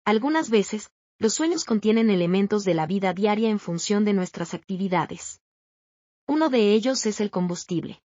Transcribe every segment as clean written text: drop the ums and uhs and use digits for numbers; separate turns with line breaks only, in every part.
Algunas veces, los sueños contienen elementos de la vida diaria en función de nuestras actividades. Uno de ellos es el combustible.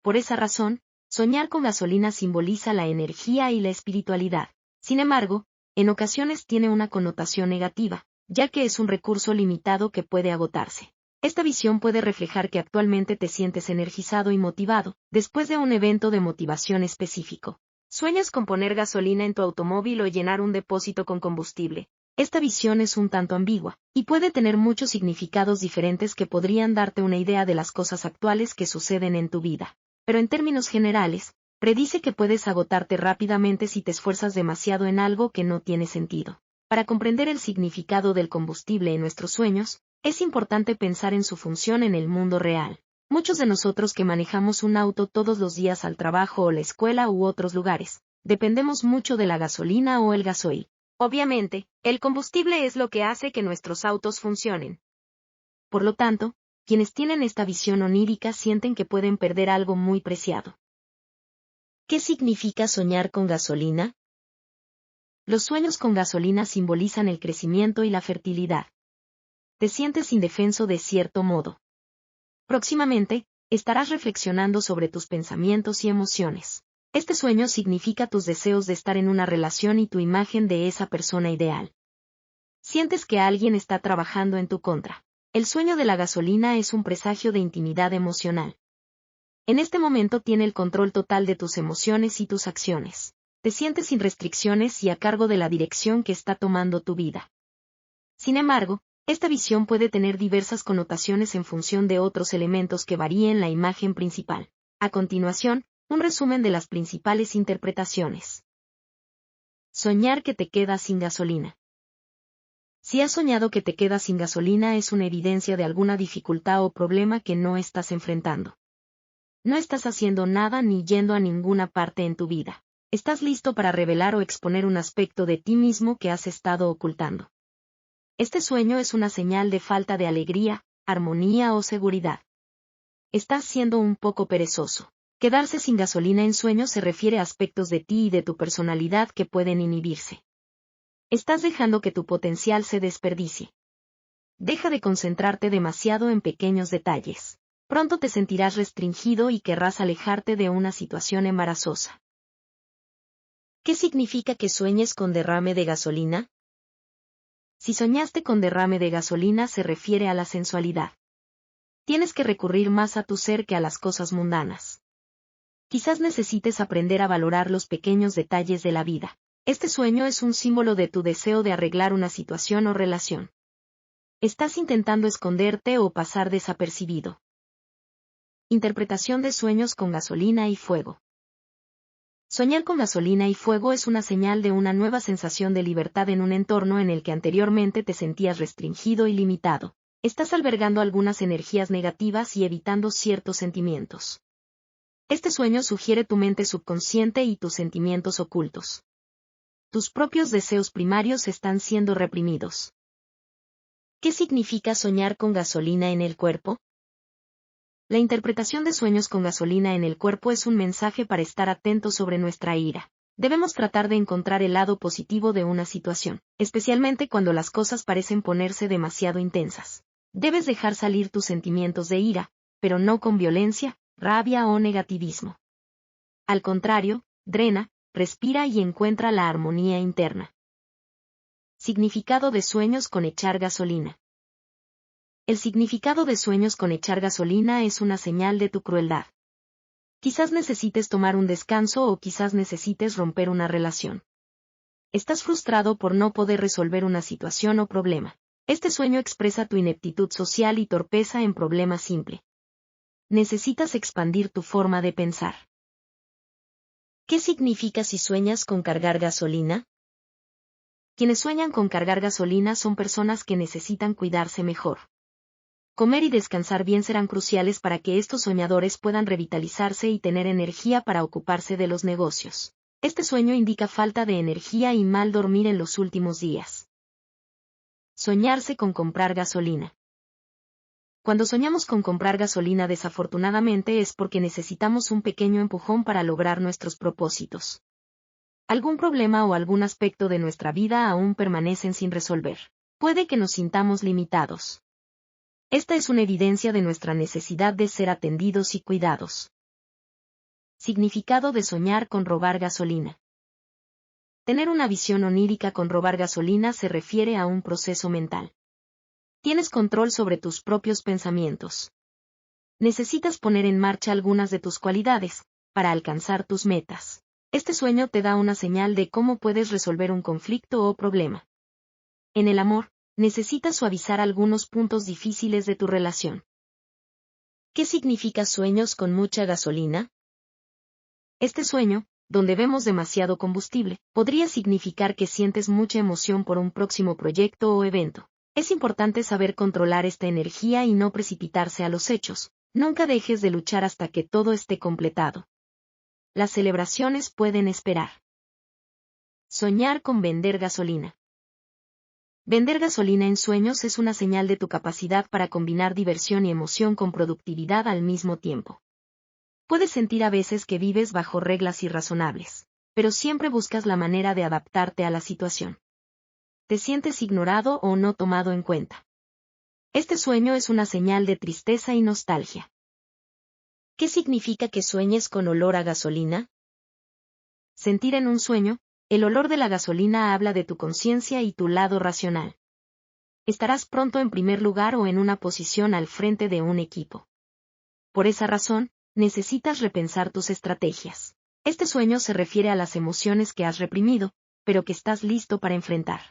Por esa razón, soñar con gasolina simboliza la energía y la espiritualidad. Sin embargo, en ocasiones tiene una connotación negativa, ya que es un recurso limitado que puede agotarse. Esta visión puede reflejar que actualmente te sientes energizado y motivado, después de un evento de motivación específico. ¿Sueñas con poner gasolina en tu automóvil o llenar un depósito con combustible? Esta visión es un tanto ambigua, y puede tener muchos significados diferentes que podrían darte una idea de las cosas actuales que suceden en tu vida. Pero en términos generales, predice que puedes agotarte rápidamente si te esfuerzas demasiado en algo que no tiene sentido. Para comprender el significado del combustible en nuestros sueños, es importante pensar en su función en el mundo real. Muchos de nosotros que manejamos un auto todos los días al trabajo o la escuela u otros lugares, dependemos mucho de la gasolina o el gasoil. Obviamente, el combustible es lo que hace que nuestros autos funcionen. Por lo tanto, quienes tienen esta visión onírica sienten que pueden perder algo muy preciado. ¿Qué significa soñar con gasolina? Los sueños con gasolina simbolizan el crecimiento y la fertilidad. Te sientes indefenso de cierto modo. Próximamente, estarás reflexionando sobre tus pensamientos y emociones. Este sueño significa tus deseos de estar en una relación y tu imagen de esa persona ideal. Sientes que alguien está trabajando en tu contra. El sueño de la gasolina es un presagio de intimidad emocional. En este momento tiene el control total de tus emociones y tus acciones. Te sientes sin restricciones y a cargo de la dirección que está tomando tu vida. Sin embargo, esta visión puede tener diversas connotaciones en función de otros elementos que varíen la imagen principal. A continuación, un resumen de las principales interpretaciones. Soñar que te quedas sin gasolina. Si has soñado que te quedas sin gasolina es una evidencia de alguna dificultad o problema que no estás enfrentando. No estás haciendo nada ni yendo a ninguna parte en tu vida. Estás listo para revelar o exponer un aspecto de ti mismo que has estado ocultando. Este sueño es una señal de falta de alegría, armonía o seguridad. Estás siendo un poco perezoso. Quedarse sin gasolina en sueños se refiere a aspectos de ti y de tu personalidad que pueden inhibirse. Estás dejando que tu potencial se desperdicie. Deja de concentrarte demasiado en pequeños detalles. Pronto te sentirás restringido y querrás alejarte de una situación embarazosa. ¿Qué significa que sueñes con derrame de gasolina? Si soñaste con derrame de gasolina se refiere a la sensualidad. Tienes que recurrir más a tu ser que a las cosas mundanas. Quizás necesites aprender a valorar los pequeños detalles de la vida. Este sueño es un símbolo de tu deseo de arreglar una situación o relación. Estás intentando esconderte o pasar desapercibido. Interpretación de sueños con gasolina y fuego. Soñar con gasolina y fuego es una señal de una nueva sensación de libertad en un entorno en el que anteriormente te sentías restringido y limitado. Estás albergando algunas energías negativas y evitando ciertos sentimientos. Este sueño sugiere tu mente subconsciente y tus sentimientos ocultos. Tus propios deseos primarios están siendo reprimidos. ¿Qué significa soñar con gasolina en el cuerpo? La interpretación de sueños con gasolina en el cuerpo es un mensaje para estar atentos sobre nuestra ira. Debemos tratar de encontrar el lado positivo de una situación, especialmente cuando las cosas parecen ponerse demasiado intensas. Debes dejar salir tus sentimientos de ira, pero no con violencia, rabia o negativismo. Al contrario, drena, respira y encuentra la armonía interna. Significado de sueños con echar gasolina. El significado de sueños con echar gasolina es una señal de tu crueldad. Quizás necesites tomar un descanso o quizás necesites romper una relación. Estás frustrado por no poder resolver una situación o problema. Este sueño expresa tu ineptitud social y torpeza en problema simple. Necesitas expandir tu forma de pensar. ¿Qué significa si sueñas con cargar gasolina? Quienes sueñan con cargar gasolina son personas que necesitan cuidarse mejor. Comer y descansar bien serán cruciales para que estos soñadores puedan revitalizarse y tener energía para ocuparse de los negocios. Este sueño indica falta de energía y mal dormir en los últimos días. Soñarse con comprar gasolina. Cuando soñamos con comprar gasolina desafortunadamente es porque necesitamos un pequeño empujón para lograr nuestros propósitos. Algún problema o algún aspecto de nuestra vida aún permanecen sin resolver. Puede que nos sintamos limitados. Esta es una evidencia de nuestra necesidad de ser atendidos y cuidados. Significado de soñar con robar gasolina. Tener una visión onírica con robar gasolina se refiere a un proceso mental. Tienes control sobre tus propios pensamientos. Necesitas poner en marcha algunas de tus cualidades, para alcanzar tus metas. Este sueño te da una señal de cómo puedes resolver un conflicto o problema. En el amor, necesitas suavizar algunos puntos difíciles de tu relación. ¿Qué significa sueños con mucha gasolina? Este sueño, donde vemos demasiado combustible, podría significar que sientes mucha emoción por un próximo proyecto o evento. Es importante saber controlar esta energía y no precipitarse a los hechos. Nunca dejes de luchar hasta que todo esté completado. Las celebraciones pueden esperar. Soñar con vender gasolina. Vender gasolina en sueños es una señal de tu capacidad para combinar diversión y emoción con productividad al mismo tiempo. Puedes sentir a veces que vives bajo reglas irrazonables, pero siempre buscas la manera de adaptarte a la situación. Te sientes ignorado o no tomado en cuenta. Este sueño es una señal de tristeza y nostalgia. ¿Qué significa que sueñes con olor a gasolina? Sentir en un sueño, el olor de la gasolina habla de tu conciencia y tu lado racional. Estarás pronto en primer lugar o en una posición al frente de un equipo. Por esa razón, necesitas repensar tus estrategias. Este sueño se refiere a las emociones que has reprimido, pero que estás listo para enfrentar.